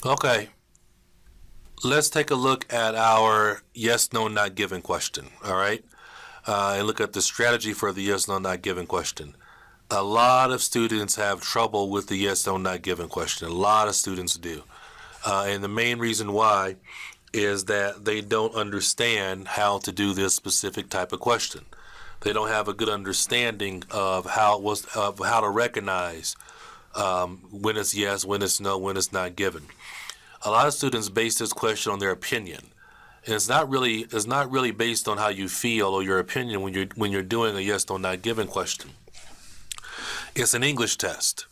Okay, let's take a look at our yes, no, not given question, all right? And look at the strategy for the yes, no, not given question. A lot of students have trouble with the yes, no, not given question. A lot of students do. And the main reason why is that they don't understand how to do this specific type of question. They don't have a good understanding of how to recognize when it's yes, when it's no, when it's not given. A lot of students base this question on their opinion. And it's not really based on how you feel or your opinion when you're doing a yes, no, not given question. It's an English test,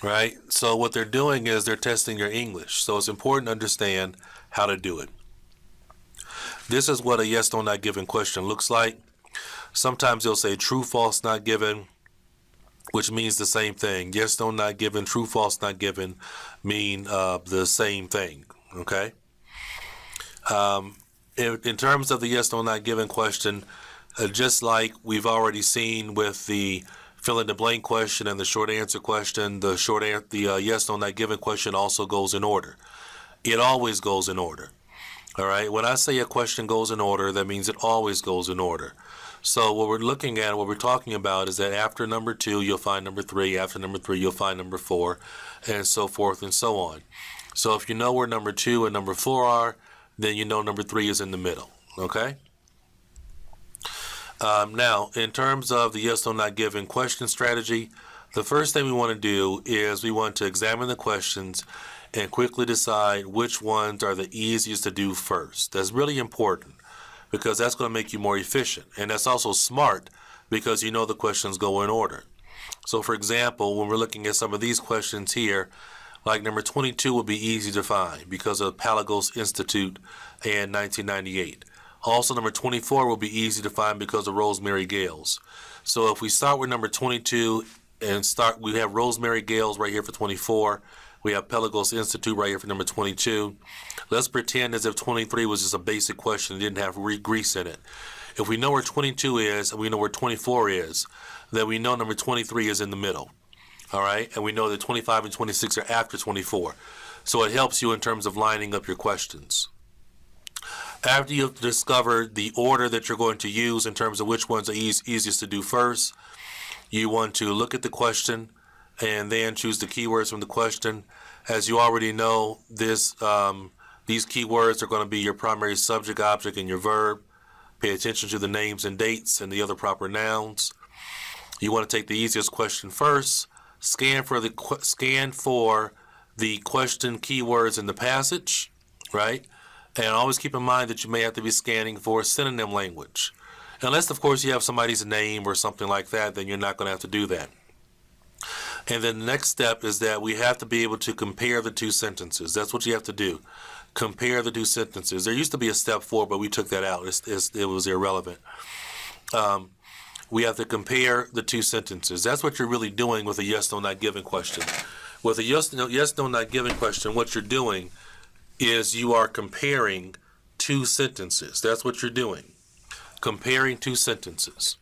right? So what they're doing is they're testing your English. So it's important to understand how to do it. This is what a yes, no, not given question looks like. Sometimes they'll say true, false, not given, which means the same thing. Yes, no, not given, true, false, not given mean the same thing, okay? In terms of the yes, no, not given question, just like we've already seen with the fill in the blank question and the short answer question, the yes, no, not given question also goes in order. It always goes in order. All right. When I say a question goes in order, that means it always goes in order. So what we're looking at, what we're talking about is that after number 2, you'll find number 3. After number 3, you'll find number 4, and so forth and so on. So if you know where number 2 and number 4 are, then you know number 3 is in the middle. Okay. Now, in terms of the yes, no, not given question strategy, the first thing we want to do is we want to examine the questions and quickly decide which ones are the easiest to do first. That's really important because that's going to make you more efficient. And that's also smart because you know the questions go in order. So for example, when we're looking at some of these questions here, like number 22 would be easy to find because of Palagos Institute in 1998. Also number 24 will be easy to find because of Rosemary Gales. So if we start with number 22 and we have Rosemary Gales right here for 24. We have Pelagos Institute right here for number 22. Let's pretend as if 23 was just a basic question and didn't have Greece in it. If we know where 22 is and we know where 24 is, then we know number 23 is in the middle. All right? And we know that 25 and 26 are after 24. So it helps you in terms of lining up your questions. After you've discovered the order that you're going to use in terms of which ones are easiest to do first, you want to look at the question and then choose the keywords from the question. As you already know, these keywords are going to be your primary subject, object, and your verb. Pay attention to the names and dates and the other proper nouns. You want to take the easiest question first. Scan for the question keywords in the passage, right? And always keep in mind that you may have to be scanning for synonym language. Unless, of course, you have somebody's name or something like that, then you're not going to have to do that. And then the next step is that we have to be able to compare the two sentences. That's what you have to do. Compare the two sentences. There used to be a step 4, but we took that out. It was irrelevant. We have to compare the two sentences. That's what you're really doing with a yes, no, not given question. With a yes, no, not given question, what you're doing is you are comparing two sentences. That's what you're doing. Comparing two sentences.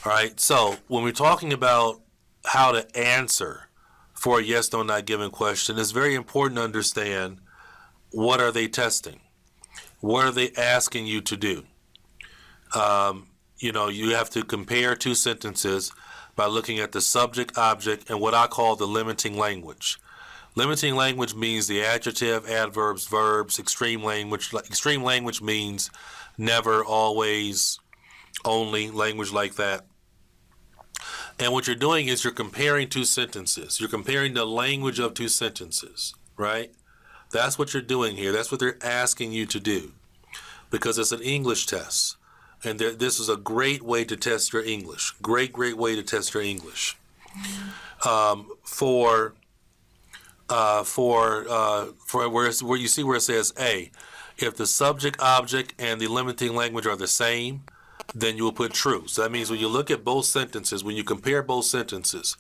All right, so when we're talking about how to answer for a yes, no, not given question, it's very important to understand what are they testing? What are they asking you to do? You have to compare two sentences by looking at the subject, object, and what I call the limiting language. Limiting language means the adjective, adverbs, verbs. Extreme language means never, always, only, language like that. And what you're doing is you're comparing two sentences. You're comparing the language of two sentences, right? That's what you're doing here. That's what they're asking you to do because it's an English test. And this is a great way to test your English. Great way to test your English. Where you see where it says A, if the subject, object, and the limiting language are the same, then you will put true. So that means when you look at both sentences, when you compare both sentences,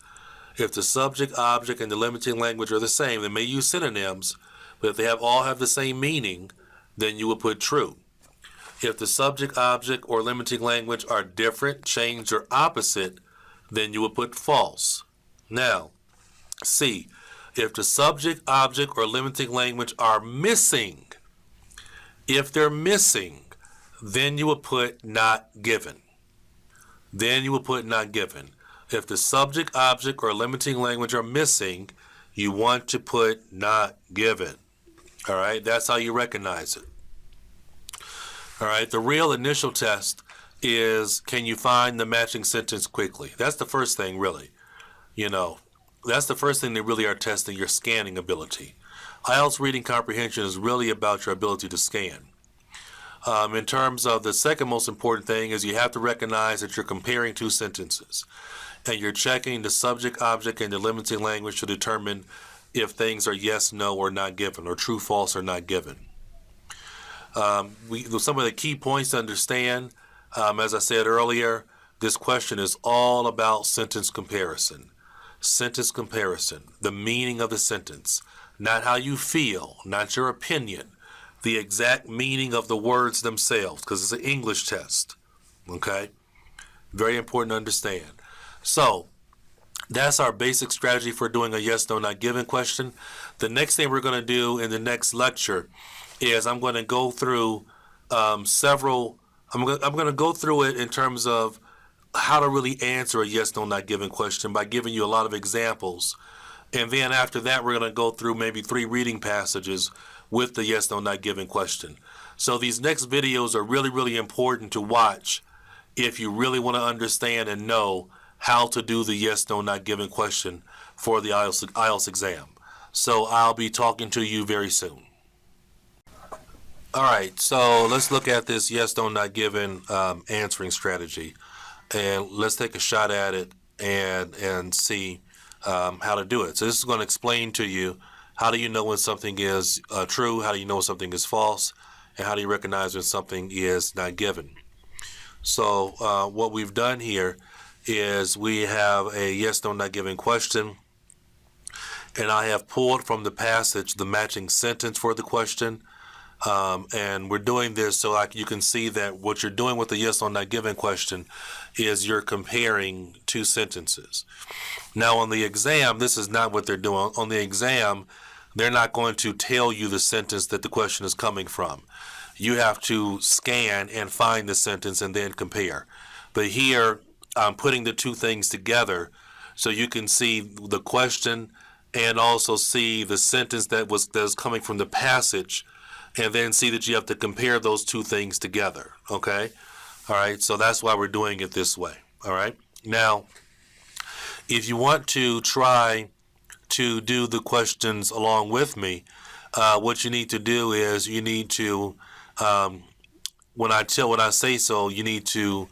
if the subject, object, and the limiting language are the same, they may use synonyms, but if they all have the same meaning, then you will put true. If the subject, object, or limiting language are different, changed, or opposite, then you will put false. Now, C, If the subject, object, or limiting language are missing, if they're missing, then you will put not given. Then you will put not given. If the subject, object, or limiting language are missing, you want to put not given. All right, that's how you recognize it. All right, the real initial test is, can you find the matching sentence quickly? That's the first thing, really. That's the first thing they really are testing, your scanning ability. IELTS reading comprehension is really about your ability to scan. In terms of the second most important thing is you have to recognize that you're comparing two sentences. And you're checking the subject, object, and the limiting language to determine if things are yes, no, or not given, or true, false, or not given. Some of the key points to understand, as I said earlier, this question is all about sentence comparison. Sentence comparison, the meaning of the sentence, not how you feel, not your opinion, the exact meaning of the words themselves, because it's an English test. Okay? Very important to understand. So, that's our basic strategy for doing a yes, no, not given question. The next thing we're going to do in the next lecture is I'm going to go through I'm going to go through it in terms of how to really answer a yes, no, not given question by giving you a lot of examples. And then after that, we're going to go through maybe 3 reading passages with the yes, no, not given question. So these next videos are really, really important to watch if you really want to understand and know how to do the yes, no, not given question for the IELTS exam. So I'll be talking to you very soon. All right, so let's look at this yes, no, not given answering strategy. And let's take a shot at it and see how to do it. So this is going to explain to you, how do you know when something is true, how do you know when something is false, and how do you recognize when something is not given. So what we've done here is we have a yes, no, not given question, and I have pulled from the passage the matching sentence for the question. And we're doing this so you can see that what you're doing with the yes, no, not given question is you're comparing two sentences. Now on the exam, this is not what they're doing. On the exam, they're not going to tell you the sentence that the question is coming from. You have to scan and find the sentence and then compare. But here, I'm putting the two things together so you can see the question and also see the sentence that's coming from the passage, and then see that you have to compare those two things together, okay? All right, so that's why we're doing it this way, all right? Now, if you want to try to do the questions along with me, what you need to do is you need to, when I say so, you need to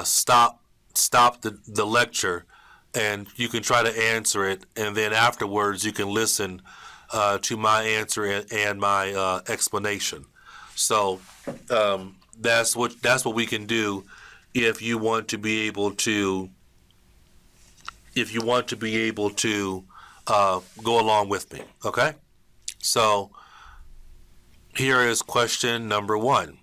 stop the lecture, and you can try to answer it, and then afterwards you can listen to my answer and my explanation. So that's what we can do if you want to be able to go along with me. Okay. So here is question number 1.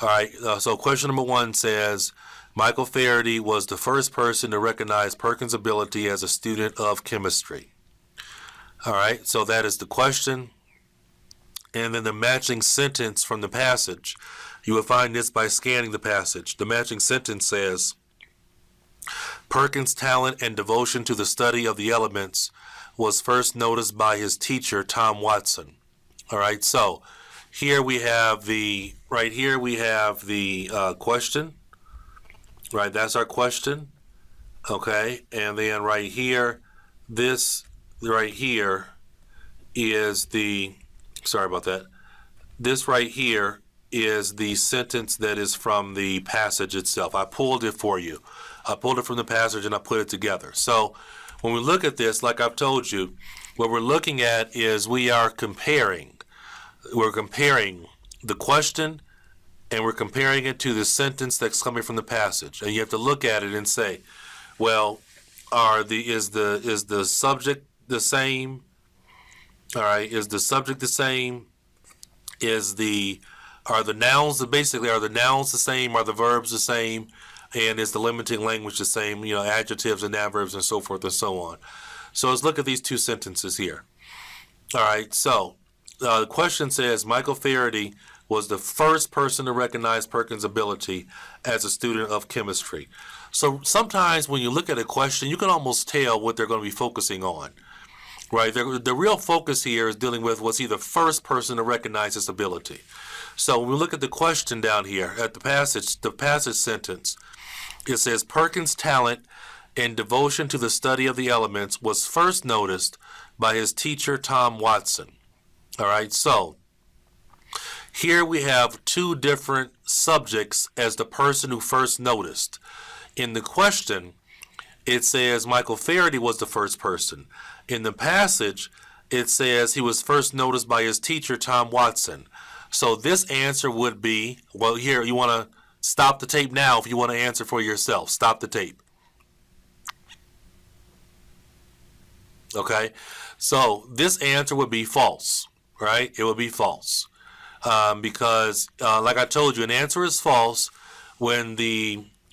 All right. So question number 1 says, Michael Faraday was the first person to recognize Perkins' ability as a student of chemistry. All right, so that is the question. And then the matching sentence from the passage. You will find this by scanning the passage. The matching sentence says, Perkins' talent and devotion to the study of the elements was first noticed by his teacher, Tom Watson. All right, so here we have the question. Right, that's our question. Okay, and then right here, this right here is sorry about that. This right here is the sentence that is from the passage itself. I pulled it for you. I pulled it from the passage and I put it together. So when we look at this, like I've told you, what we're looking at is we are comparing. We're comparing the question and we're comparing it to the sentence that's coming from the passage. And you have to look at it and say, well, is the subject the same? All right, is the subject the same? Are the nouns the same? Are the verbs the same? And is the limiting language the same? Adjectives and adverbs and so forth and so on. So let's look at these two sentences here. All right, so the question says Michael Faraday was the first person to recognize Perkins' ability as a student of chemistry. So sometimes when you look at a question, you can almost tell what they're going to be focusing on, right? The real focus here is dealing with, was he the first person to recognize his ability? So when we look at the question down here, at the passage sentence, it says Perkins' talent and devotion to the study of the elements was first noticed by his teacher, Tom Watson. All right, so here we have two different subjects as the person who first noticed. In the question, it says Michael Faraday was the first person. In the passage, it says he was first noticed by his teacher, Tom Watson. So this answer would be, well, here, you want to stop the tape now if you want to answer for yourself. Stop the tape. Okay, so this answer would be false, right? It would be false because, like I told you, an answer is false when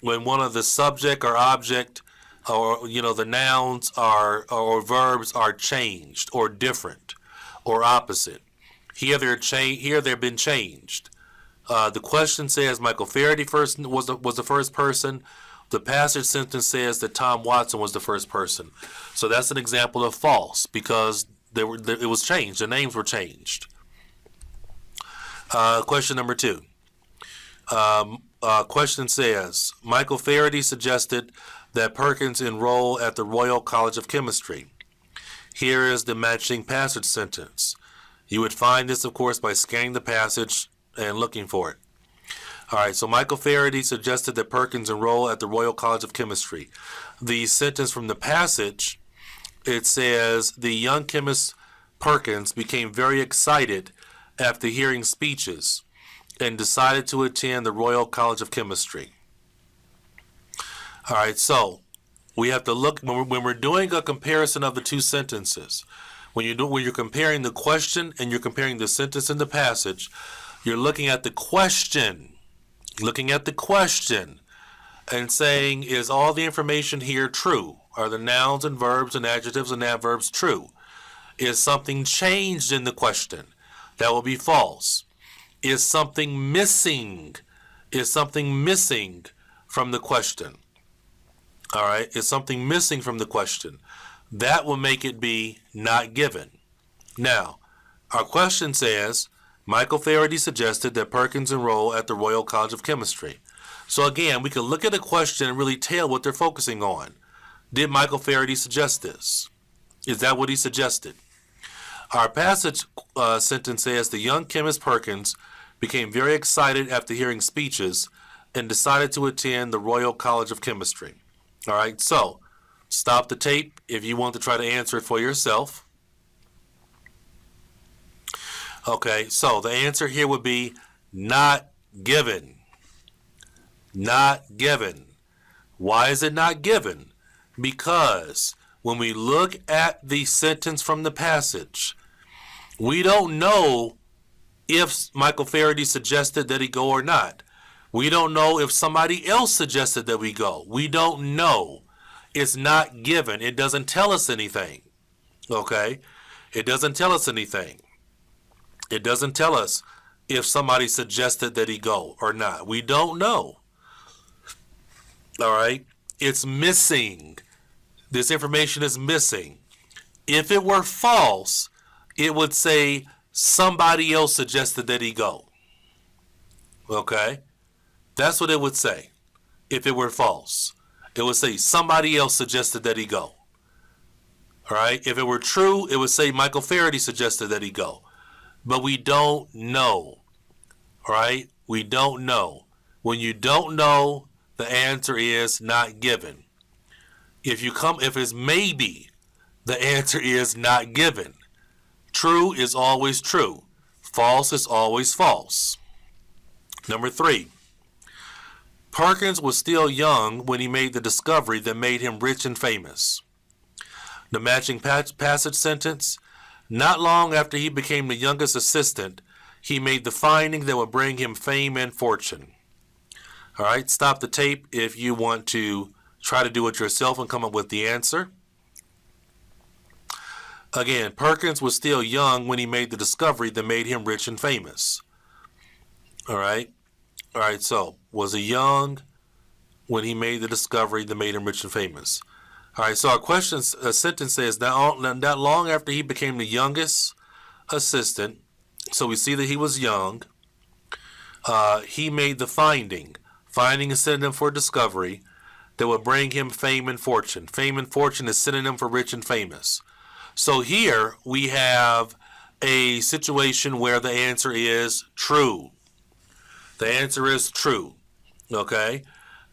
one of the subject or object or the nouns or verbs are changed or different or opposite. Here they've been changed. The question says Michael Faraday was the first person. The passage sentence says that Tom Watson was the first person. So that's an example of false because it was changed. The names were changed. Question number 2. Question says Michael Faraday suggested that Perkins enroll at the Royal College of Chemistry. Here is the matching passage sentence. You would find this, of course, by scanning the passage and looking for it. All right, so Michael Faraday suggested that Perkins enroll at the Royal College of Chemistry. The sentence from the passage, it says, the young chemist Perkins became very excited after hearing speeches and decided to attend the Royal College of Chemistry. All right, so we have to look, when we're doing a comparison of the two sentences, when you're comparing the question and you're comparing the sentence in the passage, you're looking at the question. And saying, is all the information here true? Are the nouns and verbs and adjectives and adverbs true? Is something changed in the question? That will be false. Is something missing? Is something missing from the question? All right, is something missing from the question? That will make it be not given. Now, our question says, Michael Faraday suggested that Perkins enroll at the Royal College of Chemistry. So again, we can look at a question and really tell what they're focusing on. Did Michael Faraday suggest this? Is that what he suggested? Our passage sentence says the young chemist Perkins became very excited after hearing speeches and decided to attend the Royal College of Chemistry. All right, so stop the tape if you want to try to answer it for yourself. Okay, so the answer here would be not given. Not given. Why is it not given? Because when we look at the sentence from the passage, we don't know if Michael Faraday suggested that he go or not. We don't know if somebody else suggested that we go. We don't know. It's not given. It doesn't tell us anything. Okay? It doesn't tell us anything. It doesn't tell us if somebody suggested that he go or not. We don't know. All right? It's missing. This information is missing. If it were false, it would say somebody else suggested that he go. Okay? That's what it would say if it were false. It would say somebody else suggested that he go. All right? If it were true, it would say Michael Faraday suggested that he go. But we don't know. All right? We don't know. When you don't know, the answer is not given. If it's maybe, the answer is not given. True is always true. False is always false. Number 3. Perkins was still young when he made the discovery that made him rich and famous. The matching passage sentence, not long after he became the youngest assistant, he made the finding that would bring him fame and fortune. All right, stop the tape if you want to try to do it yourself and come up with the answer. Again, Perkins was still young when he made the discovery that made him rich and famous. All right? All right, so was he young when he made the discovery that made him rich and famous? All right, so a sentence says, not long after he became the youngest assistant, so we see that he was young, he made the finding. Finding is synonym for discovery that would bring him fame and fortune. Fame and fortune is synonym for rich and famous. So here we have a situation where the answer is true. The answer is true, okay?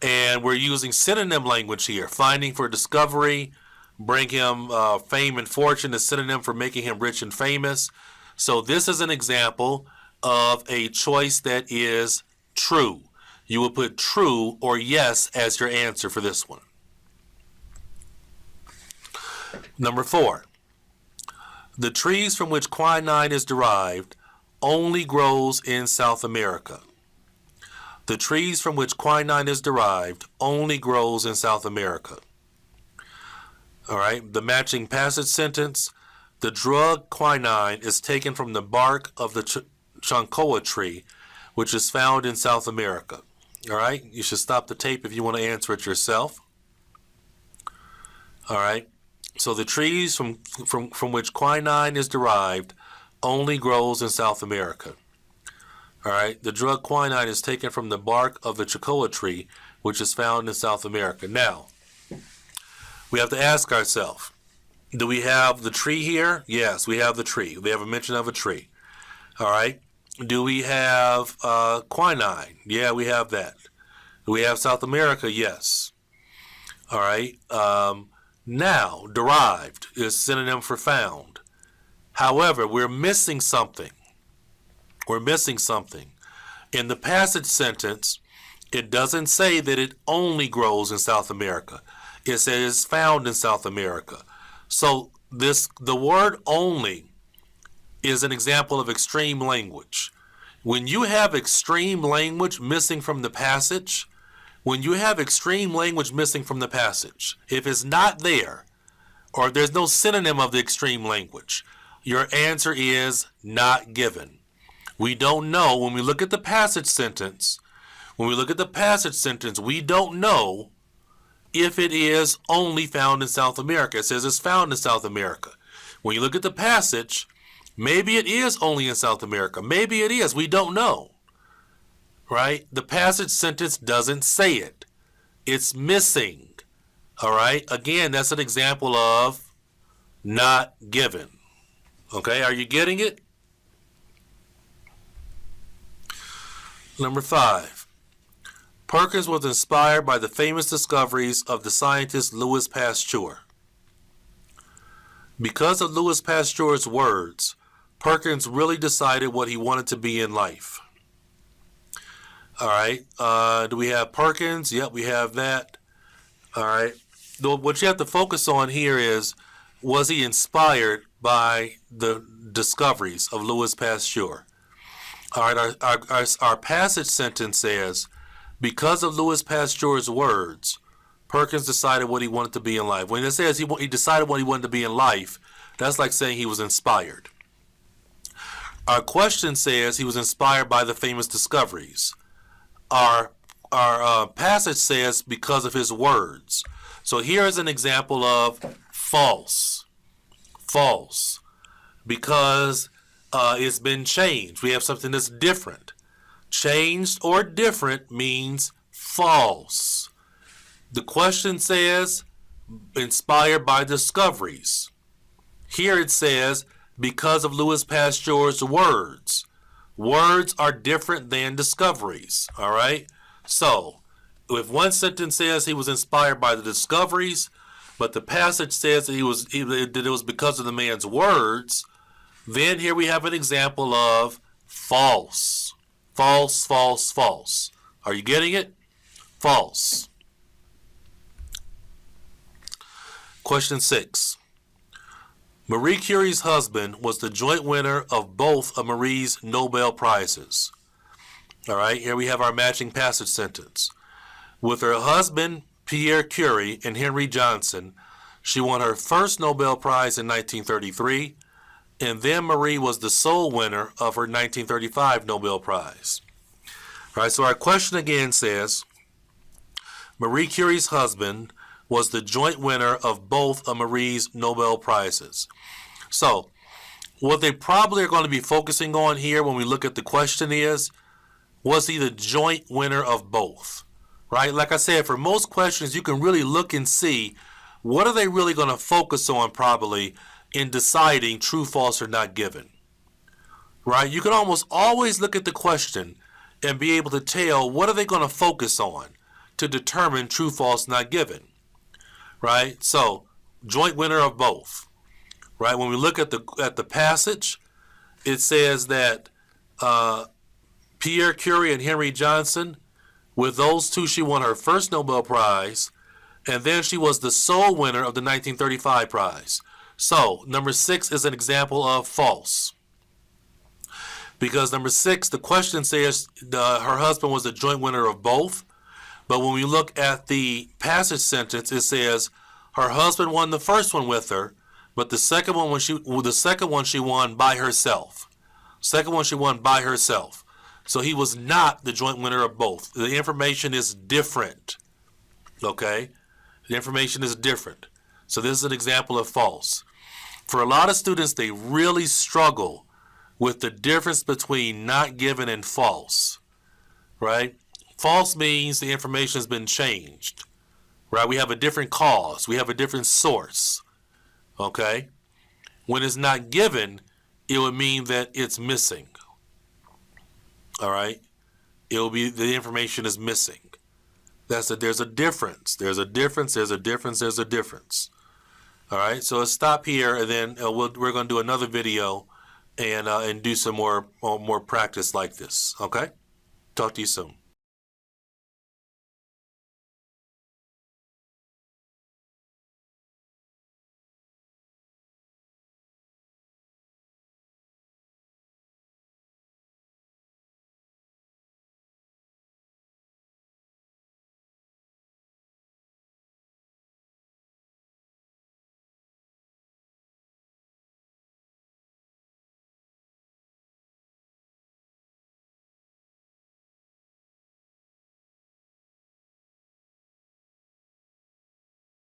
And we're using synonym language here. Finding for discovery, bring him fame and fortune is synonym for making him rich and famous. So this is an example of a choice that is true. You will put true or yes as your answer for this one. Number 4. The trees from which quinine is derived only grows in South America. The trees from which quinine is derived only grows in South America. All right, the matching passage sentence, the drug quinine is taken from the bark of the chancoa tree, which is found in South America. All right, you should stop the tape if you want to answer it yourself. All right, so the trees from which quinine is derived only grows in South America. All right, the drug quinine is taken from the bark of the chancoa tree, which is found in South America. Now, we have to ask ourselves, do we have the tree here? Yes, we have the tree. We have a mention of a tree. All right, do we have quinine? Yeah, we have that. Do we have South America? Yes. All right, now, derived is synonym for found. However, we're missing something. We're missing something. In the passage sentence, it doesn't say that it only grows in South America. It says it's found in South America. So the word only is an example of extreme language. When you have extreme language missing from the passage, if it's not there, or there's no synonym of the extreme language, your answer is not given. We don't know. When we look at the passage sentence, we don't know if it is only found in South America. It says it's found in South America. When you look at the passage, maybe it is only in South America. Maybe it is. We don't know. Right? The passage sentence doesn't say it. It's missing. All right? Again, that's an example of not given. Okay? Are you getting it? Number 5. Perkins was inspired by the famous discoveries of the scientist Louis Pasteur. Because of Louis Pasteur's words, Perkins really decided what he wanted to be in life. All right. Do we have Perkins? Yep, we have that. All right. What you have to focus on here is, was he inspired by the discoveries of Louis Pasteur? All right. Our passage sentence says, because of Louis Pasteur's words, Perkins decided what he wanted to be in life. When it says he decided what he wanted to be in life, that's like saying he was inspired. Our question says he was inspired by the famous discoveries. Our passage says because of his words. So here is an example of false. False. Because it's been changed. We have something that's different. Changed or different means false. The question says inspired by discoveries. Here it says because of Louis Pasteur's words. Words are different than discoveries. All right? So, if one sentence says he was inspired by the discoveries, but the passage says that it was because of the man's words, then here we have an example of false. False, false, false. Are you getting it? False. Question 6. Marie Curie's husband was the joint winner of both of Marie's Nobel Prizes. All right, here we have our matching passage sentence. With her husband, Pierre Curie, and Henry Johnson, She won her first Nobel Prize in 1933, and then Marie was the sole winner of her 1935 Nobel Prize. All right, so our question again says, Marie Curie's husband was the joint winner of both of Marie's Nobel Prizes. So, what they probably are going to be focusing on here when we look at the question is, was he the joint winner of both? Right? Like I said, for most questions, you can really look and see what are they really going to focus on probably in deciding true, false, or not given. Right? You can almost always look at the question and be able to tell what are they going to focus on to determine true, false, not given. Right? So, joint winner of both. Right? When we look at the passage, it says that Pierre Curie and Henry Johnson, with those two, she won her first Nobel Prize, and then she was the sole winner of the 1935 prize. So, number 6 is an example of false. Because number 6, the question says her husband was the joint winner of both, but when we look at the passage sentence, it says her husband won the first one with her, but the second one she won by herself. Second one she won by herself. So he was not the joint winner of both. The information is different. Okay? The information is different. So this is an example of false. For a lot of students, they really struggle with the difference between not given and false. Right? False means the information has been changed. Right? We have a different cause. We have a different source. Okay? When it's not given, it would mean that it's missing. All right? It will be the information is missing. There's a difference. There's a difference. There's a difference. There's a difference. All right? So let's stop here, and then we're going to do another video and do some more practice like this. Okay? Talk to you soon.